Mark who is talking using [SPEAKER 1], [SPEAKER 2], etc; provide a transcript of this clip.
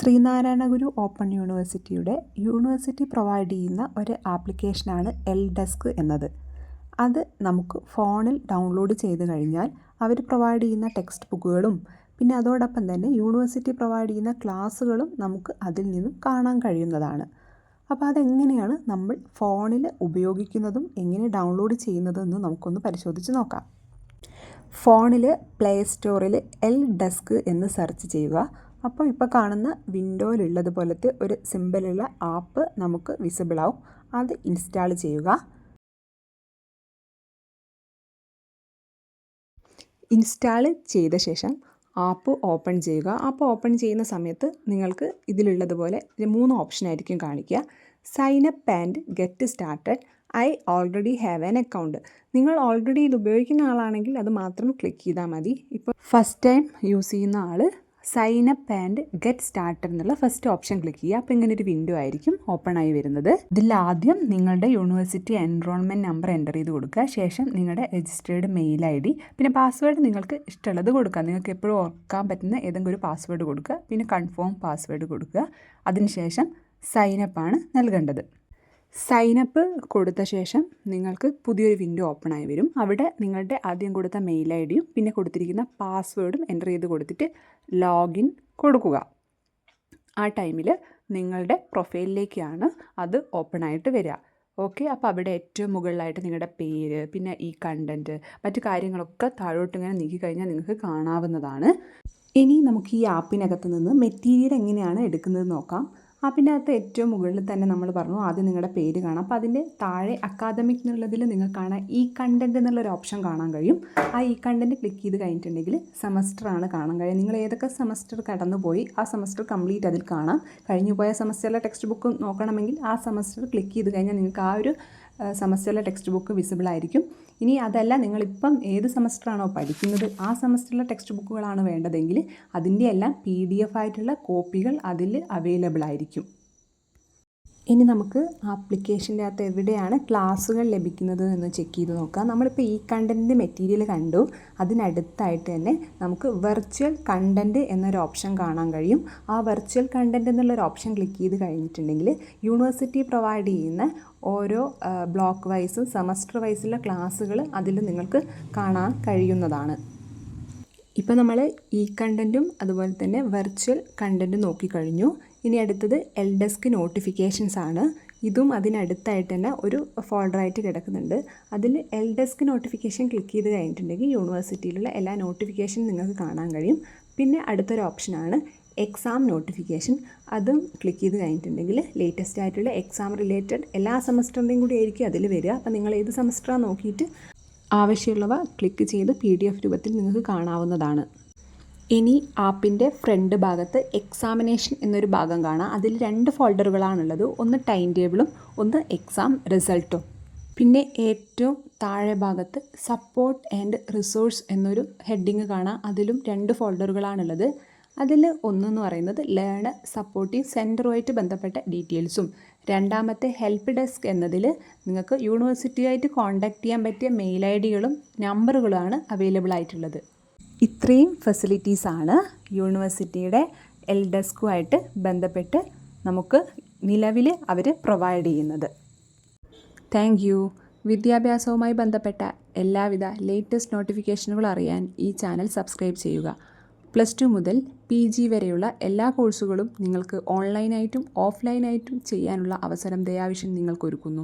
[SPEAKER 1] ശ്രീനാരായണ ഗുരു open യൂണിവേഴ്സിറ്റിയുടെ university provide ചെയ്യുന്ന ഒരു ആപ്ലിക്കേഷനാണ് എൽഡെസ്ക് എന്നത്. അത് നമുക്ക് ഫോണിൽ ഡൗൺലോഡ് ചെയ്ത് കഴിഞ്ഞാൽ അവർ പ്രൊവൈഡ് ചെയ്യുന്ന ടെക്സ്റ്റ് ബുക്കുകളും പിന്നെ അതോടൊപ്പം തന്നെ യൂണിവേഴ്സിറ്റി പ്രൊവൈഡ് ചെയ്യുന്ന ക്ലാസ്സുകളും നമുക്ക് അതിൽ നിന്നും കാണാൻ കഴിയുന്നതാണ്. അപ്പോൾ അതെങ്ങനെയാണ് നമ്മൾ ഫോണിൽ ഉപയോഗിക്കുന്നതും എങ്ങനെ ഡൗൺലോഡ് ചെയ്യുന്നതെന്ന് നമുക്കൊന്ന് പരിശോധിച്ച് നോക്കാം. ഫോണിൽ പ്ലേ സ്റ്റോറിൽ എൽഡെസ്ക് എന്ന് സെർച്ച് ചെയ്യുക. അപ്പോൾ ഇപ്പോൾ കാണുന്ന വിൻഡോയിലുള്ളതുപോലത്തെ ഒരു സിമ്പിളുള്ള ആപ്പ് നമുക്ക് വിസിബിൾ ആവും. അത് ഇൻസ്റ്റാൾ ചെയ്യുക. ഇൻസ്റ്റാൾ ചെയ്ത ശേഷം ആപ്പ് ഓപ്പൺ ചെയ്യുക. ആപ്പ് ഓപ്പൺ ചെയ്യുന്ന സമയത്ത് നിങ്ങൾക്ക് ഇതിലുള്ളതുപോലെ 3 ഓപ്ഷനായിരിക്കും കാണിക്കുക. Sign up and get started, I already have an account. നിങ്ങൾ ഓൾറെഡി ഇത് ഉപയോഗിക്കുന്ന ആളാണെങ്കിൽ അത് മാത്രം ക്ലിക്ക് ചെയ്താൽ മതി. ഇപ്പോൾ ഫസ്റ്റ് ടൈം യൂസ് ചെയ്യുന്ന ആൾ sign up and get started എന്നുള്ള ഫസ്റ്റ് ഓപ്ഷൻ ക്ലിക്ക് ചെയ്യുക. അപ്പോൾ ഇങ്ങനെ ഒരു വിൻഡോ ആയിരിക്കും ഓപ്പൺ ആയി വരുന്നത്. ഇതിൽ ആദ്യം നിങ്ങളുടെ യൂണിവേഴ്സിറ്റി എൻറോൾമെൻറ്റ് നമ്പർ എൻ്റർ ചെയ്ത് കൊടുക്കുക. ശേഷം നിങ്ങളുടെ രജിസ്റ്റേർഡ് മെയിൽ ID, പിന്നെ പാസ്വേഡ് നിങ്ങൾക്ക് ഇഷ്ടമുള്ളത് കൊടുക്കുക. നിങ്ങൾക്ക് എപ്പോഴും ഓർക്കാൻ പറ്റുന്ന ഏതെങ്കിലും ഒരു പാസ്വേഡ് കൊടുക്കുക. പിന്നെ കൺഫേം പാസ്വേഡ് കൊടുക്കുക. അതിനുശേഷം സൈനപ്പാണ് നൽകേണ്ടത്. സൈനപ്പ് കൊടുത്ത ശേഷം നിങ്ങൾക്ക് പുതിയൊരു വിൻഡോ ഓപ്പൺ ആയി വരും. അവിടെ നിങ്ങളുടെ ആദ്യം കൊടുത്ത മെയിൽ IDയും പിന്നെ കൊടുത്തിരിക്കുന്ന പാസ്വേഡും എൻ്റർ ചെയ്ത് കൊടുത്തിട്ട് ലോഗിൻ കൊടുക്കുക. ആ ടൈമിൽ നിങ്ങളുടെ പ്രൊഫൈലിലേക്കാണ് അത് ഓപ്പൺ ആയിട്ട് വരിക. ഓക്കെ, അപ്പോൾ അവിടെ ഏറ്റവും മുകളിലായിട്ട് നിങ്ങളുടെ പേര്, പിന്നെ ഈ കണ്ടൻറ്റ്, മറ്റു കാര്യങ്ങളൊക്കെ താഴോട്ട് ഇങ്ങനെ നീക്കി കഴിഞ്ഞാൽ നിങ്ങൾക്ക് കാണാവുന്നതാണ്. ഇനി നമുക്ക് ഈ ആപ്പിനകത്ത് നിന്ന് മെറ്റീരിയൽ എങ്ങനെയാണ് എടുക്കുന്നത് നോക്കാം. ആപ്പിനകത്ത് ഏറ്റവും മുകളിൽ തന്നെ നമ്മൾ പറഞ്ഞു ആദ്യം നിങ്ങളുടെ പേര് കാണാം. അപ്പോൾ അതിൻ്റെ താഴെ അക്കാദമിക് എന്നുള്ളതിൽ നിങ്ങൾക്ക് കാണാം ഈ കണ്ടൻറ്റ് എന്നുള്ളൊരു ഓപ്ഷൻ കാണാൻ കഴിയും. ആ ഈ കണ്ടൻറ്റ് ക്ലിക്ക് ചെയ്ത് കഴിഞ്ഞിട്ടുണ്ടെങ്കിൽ സെമസ്റ്ററാണ് കാണാൻ കഴിയും. നിങ്ങൾ ഏതൊക്കെ സെമസ്റ്റർ കടന്നു പോയി ആ സെമസ്റ്റർ കംപ്ലീറ്റ് അതിൽ കാണാം. കഴിഞ്ഞു പോയ സെമസ്റ്ററിലെ ടെക്സ്റ്റ് ബുക്ക് നോക്കണമെങ്കിൽ ആ സെമസ്റ്റർ ക്ലിക്ക് ചെയ്ത് കഴിഞ്ഞാൽ നിങ്ങൾക്ക് ആ ഒരു സെമസ്റ്ററിലെ ടെക്സ്റ്റ് ബുക്ക് വിസിബിൾ ആയിരിക്കും. ഇനി അതല്ല നിങ്ങളിപ്പം ഏത് സെമസ്റ്ററാണോ പഠിക്കുന്നത് ആ സെമസ്റ്ററിലെ ടെക്സ്റ്റ് ബുക്കുകളാണ് വേണ്ടതെങ്കിൽ അതിൻ്റെ എല്ലാം PDF ആയിട്ടുള്ള കോപ്പികൾ അതിൽ അവൈലബിൾ ആയിരിക്കും. ഇനി നമുക്ക് ആപ്ലിക്കേഷൻ്റെ അകത്ത് എവിടെയാണ് ക്ലാസ്സുകൾ ലഭിക്കുന്നത് എന്ന് ചെക്ക് ചെയ്ത് നോക്കാം. നമ്മളിപ്പോൾ ഈ കണ്ടൻറ്റിൻ്റെ മെറ്റീരിയൽ കണ്ടു. അതിനടുത്തായിട്ട് തന്നെ നമുക്ക് വെർച്വൽ കണ്ടൻറ്റ് എന്നൊരു ഓപ്ഷൻ കാണാൻ കഴിയും. ആ വെർച്വൽ കണ്ടൻറ്റ് എന്നുള്ളൊരു ഓപ്ഷൻ ക്ലിക്ക് ചെയ്ത് കഴിഞ്ഞിട്ടുണ്ടെങ്കിൽ യൂണിവേഴ്സിറ്റി പ്രൊവൈഡ് ചെയ്യുന്ന ഓരോ ബ്ലോക്ക് വൈസും സെമസ്റ്റർ വൈസുള്ള ക്ലാസ്സുകൾ അതിൽ നിങ്ങൾക്ക് കാണാൻ കഴിയുന്നതാണ്. ഇപ്പോൾ നമ്മൾ ഈ കണ്ടൻറ്റും അതുപോലെ തന്നെ വെർച്വൽ കണ്ടൻറ്റും നോക്കിക്കഴിഞ്ഞു. ഇനി അടുത്തത് എൽഡെസ്ക് നോട്ടിഫിക്കേഷൻസ് ആണ്. ഇതും അതിനടുത്തായിട്ട് തന്നെ ഒരു ഫോൾഡറായിട്ട് കിടക്കുന്നുണ്ട്. അതിൽ എൽഡെസ്ക് നോട്ടിഫിക്കേഷൻ ക്ലിക്ക് ചെയ്ത് കഴിഞ്ഞിട്ടുണ്ടെങ്കിൽ യൂണിവേഴ്സിറ്റിയിലുള്ള എല്ലാ നോട്ടിഫിക്കേഷനും നിങ്ങൾക്ക് കാണാൻ കഴിയും. പിന്നെ അടുത്തൊരു ഓപ്ഷനാണ് എക്സാം നോട്ടിഫിക്കേഷൻ. അതും ക്ലിക്ക് ചെയ്ത് കഴിഞ്ഞിട്ടുണ്ടെങ്കിൽ ലേറ്റസ്റ്റ് ആയിട്ടുള്ള എക്സാം റിലേറ്റഡ് എല്ലാ സെമസ്റ്ററിൻ്റെയും കൂടി ആയിരിക്കും അതിൽ വരിക. അപ്പോൾ നിങ്ങൾ ഏത് സെമസ്റ്ററാണ് നോക്കിയിട്ട് ആവശ്യമുള്ളവ ക്ലിക്ക് ചെയ്ത് PDF രൂപത്തിൽ നിങ്ങൾക്ക് കാണാവുന്നതാണ്. ഇനി ആപ്പിൻ്റെ ഫ്രണ്ട് ഭാഗത്ത് എക്സാമിനേഷൻ എന്നൊരു ഭാഗം കാണാം. അതിൽ 2 ഫോൾഡറുകളാണുള്ളത്. ഒന്ന് ടൈം ടേബിളും ഒന്ന് എക്സാം റിസൾട്ടും. പിന്നെ ഏറ്റവും താഴെ ഭാഗത്ത് സപ്പോർട്ട് ആൻഡ് റിസോഴ്സ് എന്നൊരു ഹെഡിങ് കാണാം. അതിലും 2 ഫോൾഡറുകളാണുള്ളത്. അതിൽ ഒന്നെന്ന് പറയുന്നത് ലേൺ സപ്പോർട്ടീവ് സെൻറ്ററുമായിട്ട് ബന്ധപ്പെട്ട ഡീറ്റെയിൽസും രണ്ടാമത്തെ ഹെൽപ്പ് ഡെസ്ക് എന്നതിൽ നിങ്ങൾക്ക് യൂണിവേഴ്സിറ്റിയായിട്ട് കോൺടാക്റ്റ് ചെയ്യാൻ പറ്റിയ മെയിൽ IDകളും നമ്പറുകളുമാണ് അവൈലബിൾ ആയിട്ടുള്ളത്. ഇത്രയും ഫെസിലിറ്റീസാണ് യൂണിവേഴ്സിറ്റിയുടെ എൽഡെസ്കുമായിട്ട് ബന്ധപ്പെട്ട് നമുക്ക് നിലവിൽ അവർ പ്രൊവൈഡ് ചെയ്യുന്നത്. Thank you. വിദ്യാഭ്യാസവുമായി ബന്ധപ്പെട്ട എല്ലാവിധ ലേറ്റസ്റ്റ് നോട്ടിഫിക്കേഷനുകളും അറിയാൻ ഈ ചാനൽ സബ്സ്ക്രൈബ് ചെയ്യുക. +2 മുതൽ PG വരെയുള്ള എല്ലാ കോഴ്സുകളും നിങ്ങൾക്ക് ഓൺലൈനായിട്ടും ഓഫ്ലൈനായിട്ടും ചെയ്യാനുള്ള അവസരം ദയാവിഷൻ നിങ്ങൾക്കൊരുക്കുന്നു.